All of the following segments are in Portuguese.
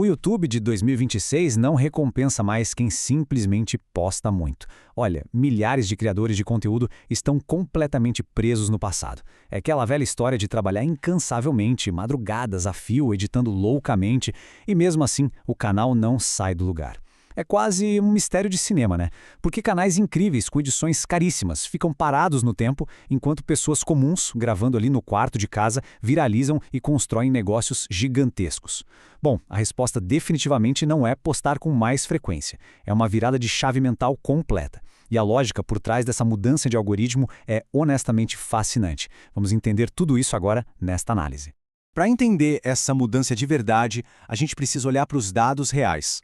O YouTube de 2026 não recompensa mais quem simplesmente posta muito. Olha, milhares de criadores de conteúdo estão completamente presos no passado. É aquela velha história de trabalhar incansavelmente, madrugadas a fio, editando loucamente, e mesmo assim o canal não sai do lugar. É quase um mistério de cinema, né? Porque canais incríveis com edições caríssimas ficam parados no tempo, enquanto pessoas comuns, gravando ali no quarto de casa, viralizam e constroem negócios gigantescos. Bom, a resposta definitivamente não é postar com mais frequência. É uma virada de chave mental completa. E a lógica por trás dessa mudança de algoritmo é honestamente fascinante. Vamos entender tudo isso agora nesta análise. Para entender essa mudança de verdade, a gente precisa olhar para os dados reais.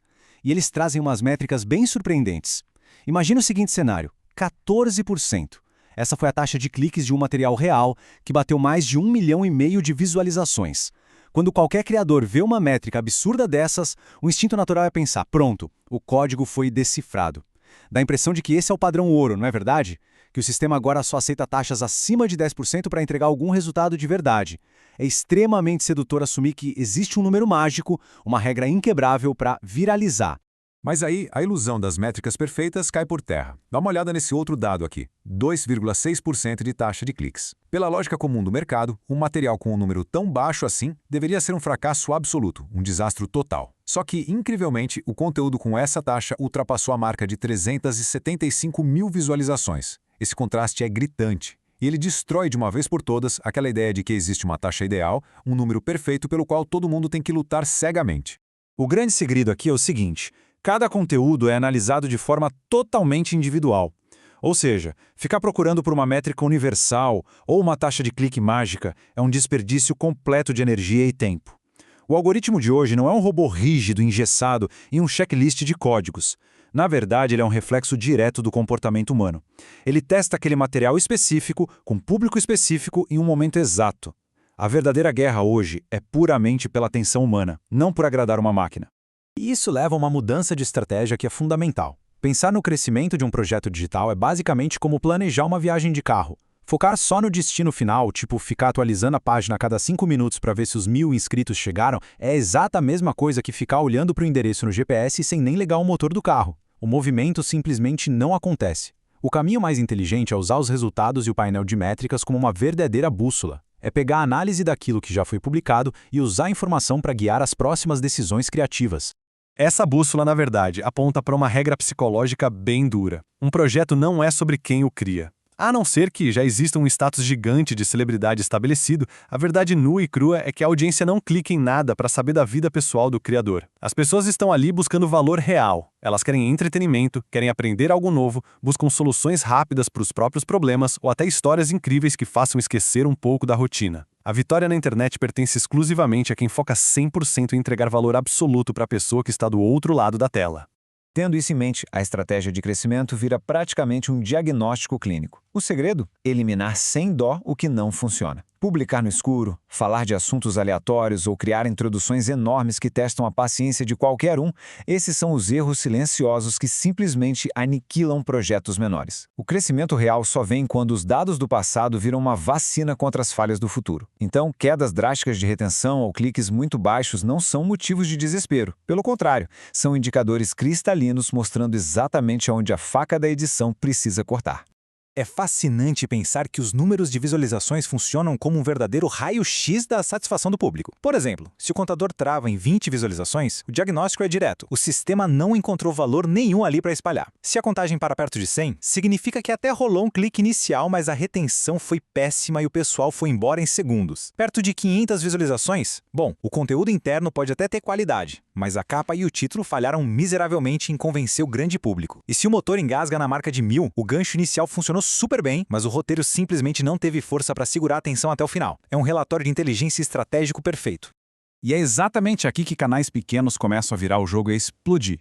E eles trazem umas métricas bem surpreendentes. Imagina o seguinte cenário: 14%. Essa foi a taxa de cliques de um material real que bateu mais de 1,5 milhão de visualizações. Quando qualquer criador vê uma métrica absurda dessas, o instinto natural é pensar: pronto, o código foi decifrado. Dá a impressão de que esse é o padrão ouro, não é verdade? Que o sistema agora só aceita taxas acima de 10% para entregar algum resultado de verdade. É extremamente sedutor assumir que existe um número mágico, uma regra inquebrável para viralizar. Mas aí, a ilusão das métricas perfeitas cai por terra. Dá uma olhada nesse outro dado aqui, 2,6% de taxa de cliques. Pela lógica comum do mercado, um material com um número tão baixo assim deveria ser um fracasso absoluto, um desastre total. Só que, incrivelmente, o conteúdo com essa taxa ultrapassou a marca de 375 mil visualizações. Esse contraste é gritante. E ele destrói de uma vez por todas aquela ideia de que existe uma taxa ideal, um número perfeito pelo qual todo mundo tem que lutar cegamente. O grande segredo aqui é o seguinte: cada conteúdo é analisado de forma totalmente individual. Ou seja, ficar procurando por uma métrica universal ou uma taxa de clique mágica é um desperdício completo de energia e tempo. O algoritmo de hoje não é um robô rígido, engessado e um checklist de códigos. Na verdade, ele é um reflexo direto do comportamento humano. Ele testa aquele material específico, com público específico, em um momento exato. A verdadeira guerra hoje é puramente pela atenção humana, não por agradar uma máquina. E isso leva a uma mudança de estratégia que é fundamental. Pensar no crescimento de um projeto digital é basicamente como planejar uma viagem de carro. Focar só no destino final, tipo ficar atualizando a página a cada 5 minutos para ver se os 1.000 inscritos chegaram, é exata a mesma coisa que ficar olhando para o endereço no GPS sem nem ligar o motor do carro. O movimento simplesmente não acontece. O caminho mais inteligente é usar os resultados e o painel de métricas como uma verdadeira bússola. É pegar a análise daquilo que já foi publicado e usar a informação para guiar as próximas decisões criativas. Essa bússola, na verdade, aponta para uma regra psicológica bem dura. Um projeto não é sobre quem o cria. A não ser que já exista um status gigante de celebridade estabelecido, a verdade nua e crua é que a audiência não clica em nada para saber da vida pessoal do criador. As pessoas estão ali buscando valor real. Elas querem entretenimento, querem aprender algo novo, buscam soluções rápidas para os próprios problemas ou até histórias incríveis que façam esquecer um pouco da rotina. A vitória na internet pertence exclusivamente a quem foca 100% em entregar valor absoluto para a pessoa que está do outro lado da tela. Tendo isso em mente, a estratégia de crescimento vira praticamente um diagnóstico clínico. O segredo? Eliminar sem dó o que não funciona. Publicar no escuro, falar de assuntos aleatórios ou criar introduções enormes que testam a paciência de qualquer um, esses são os erros silenciosos que simplesmente aniquilam projetos menores. O crescimento real só vem quando os dados do passado viram uma vacina contra as falhas do futuro. Então, quedas drásticas de retenção ou cliques muito baixos não são motivos de desespero. Pelo contrário, são indicadores cristalinos mostrando exatamente onde a faca da edição precisa cortar. É fascinante pensar que os números de visualizações funcionam como um verdadeiro raio-x da satisfação do público. Por exemplo, se o contador trava em 20 visualizações, o diagnóstico é direto. O sistema não encontrou valor nenhum ali para espalhar. Se a contagem para perto de 100, significa que até rolou um clique inicial, mas a retenção foi péssima e o pessoal foi embora em segundos. Perto de 500 visualizações? Bom, o conteúdo interno pode até ter qualidade, mas a capa e o título falharam miseravelmente em convencer o grande público. E se o motor engasga na marca de 1000, o gancho inicial funcionou super bem, mas o roteiro simplesmente não teve força para segurar a atenção até o final. É um relatório de inteligência estratégico perfeito. E é exatamente aqui que canais pequenos começam a virar o jogo e a explodir.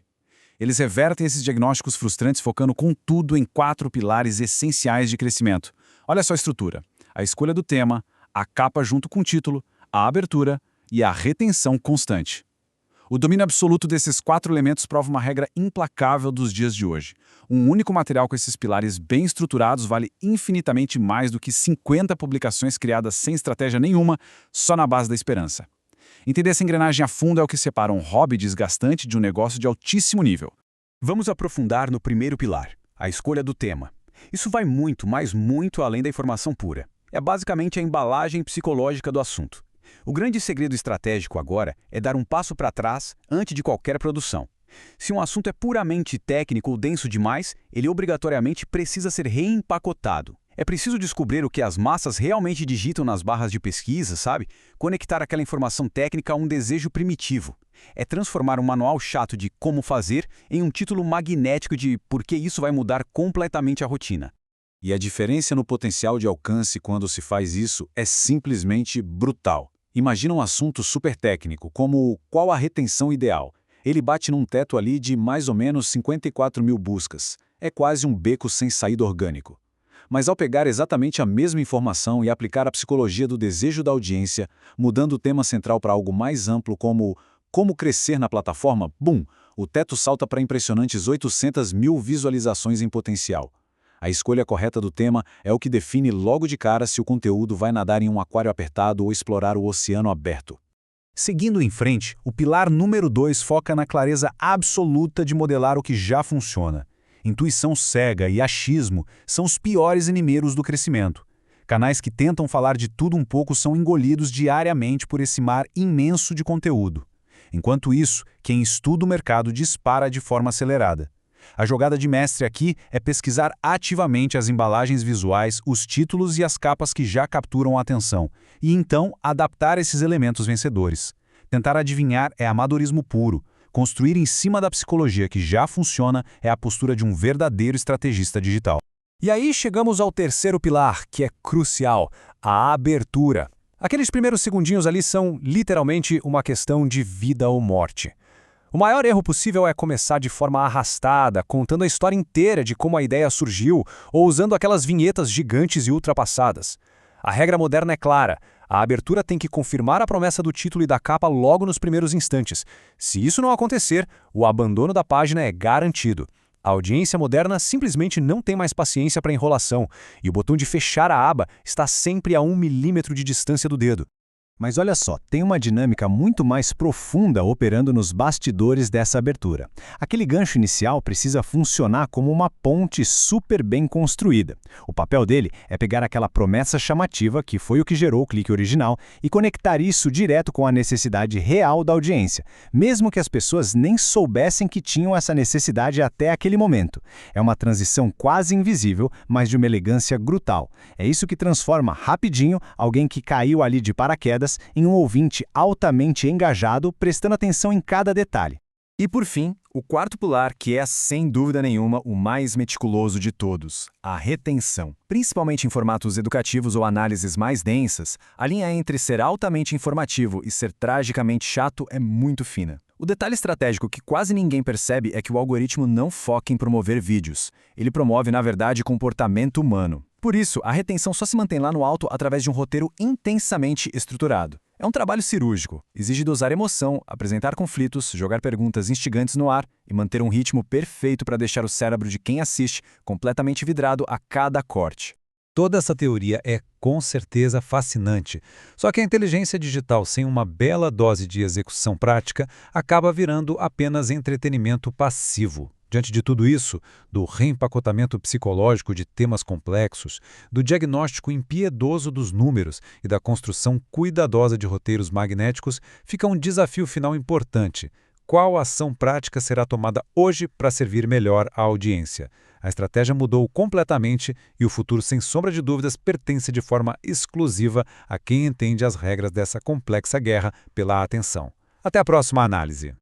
Eles revertem esses diagnósticos frustrantes focando com tudo em 4 pilares essenciais de crescimento. Olha só a estrutura: a escolha do tema, a capa junto com o título, a abertura e a retenção constante. O domínio absoluto desses 4 elementos prova uma regra implacável dos dias de hoje. Um único material com esses pilares bem estruturados vale infinitamente mais do que 50 publicações criadas sem estratégia nenhuma, só na base da esperança. Entender essa engrenagem a fundo é o que separa um hobby desgastante de um negócio de altíssimo nível. Vamos aprofundar no primeiro pilar, a escolha do tema. Isso vai muito, mas muito além da informação pura. É basicamente a embalagem psicológica do assunto. O grande segredo estratégico agora é dar um passo para trás antes de qualquer produção. Se um assunto é puramente técnico ou denso demais, ele obrigatoriamente precisa ser reempacotado. É preciso descobrir o que as massas realmente digitam nas barras de pesquisa, sabe? Conectar aquela informação técnica a um desejo primitivo. É transformar um manual chato de como fazer em um título magnético de por que isso vai mudar completamente a rotina. E a diferença no potencial de alcance quando se faz isso é simplesmente brutal. Imagina um assunto super técnico, como qual a retenção ideal. Ele bate num teto ali de mais ou menos 54 mil buscas. É quase um beco sem saída orgânico. Mas ao pegar exatamente a mesma informação e aplicar a psicologia do desejo da audiência, mudando o tema central para algo mais amplo como crescer na plataforma, bum, o teto salta para impressionantes 800 mil visualizações em potencial. A escolha correta do tema é o que define logo de cara se o conteúdo vai nadar em um aquário apertado ou explorar o oceano aberto. Seguindo em frente, o pilar número 2 foca na clareza absoluta de modelar o que já funciona. Intuição cega e achismo são os piores inimigos do crescimento. Canais que tentam falar de tudo um pouco são engolidos diariamente por esse mar imenso de conteúdo. Enquanto isso, quem estuda o mercado dispara de forma acelerada. A jogada de mestre aqui é pesquisar ativamente as embalagens visuais, os títulos e as capas que já capturam a atenção, e então adaptar esses elementos vencedores. Tentar adivinhar é amadorismo puro. Construir em cima da psicologia que já funciona é a postura de um verdadeiro estrategista digital. E aí chegamos ao terceiro pilar, que é crucial, a abertura. Aqueles primeiros segundinhos ali são literalmente uma questão de vida ou morte. O maior erro possível é começar de forma arrastada, contando a história inteira de como a ideia surgiu ou usando aquelas vinhetas gigantes e ultrapassadas. A regra moderna é clara. A abertura tem que confirmar a promessa do título e da capa logo nos primeiros instantes. Se isso não acontecer, o abandono da página é garantido. A audiência moderna simplesmente não tem mais paciência para enrolação, e o botão de fechar a aba está sempre a 1 milímetro de distância do dedo. Mas olha só, tem uma dinâmica muito mais profunda operando nos bastidores dessa abertura. Aquele gancho inicial precisa funcionar como uma ponte super bem construída. O papel dele é pegar aquela promessa chamativa, que foi o que gerou o clique original, e conectar isso direto com a necessidade real da audiência, mesmo que as pessoas nem soubessem que tinham essa necessidade até aquele momento. É uma transição quase invisível, mas de uma elegância brutal. É isso que transforma rapidinho alguém que caiu ali de paraquedas em um ouvinte altamente engajado, prestando atenção em cada detalhe. E por fim, o quarto pilar, que é sem dúvida nenhuma o mais meticuloso de todos, a retenção. Principalmente em formatos educativos ou análises mais densas, a linha entre ser altamente informativo e ser tragicamente chato é muito fina. O detalhe estratégico que quase ninguém percebe é que o algoritmo não foca em promover vídeos. Ele promove, na verdade, comportamento humano. Por isso, a retenção só se mantém lá no alto através de um roteiro intensamente estruturado. É um trabalho cirúrgico, exige dosar emoção, apresentar conflitos, jogar perguntas instigantes no ar e manter um ritmo perfeito para deixar o cérebro de quem assiste completamente vidrado a cada corte. Toda essa teoria é, com certeza, fascinante. Só que a inteligência digital sem uma bela dose de execução prática acaba virando apenas entretenimento passivo. Diante de tudo isso, do reempacotamento psicológico de temas complexos, do diagnóstico impiedoso dos números e da construção cuidadosa de roteiros magnéticos, fica um desafio final importante. Qual ação prática será tomada hoje para servir melhor à audiência? A estratégia mudou completamente e o futuro, sem sombra de dúvidas, pertence de forma exclusiva a quem entende as regras dessa complexa guerra pela atenção. Até a próxima análise.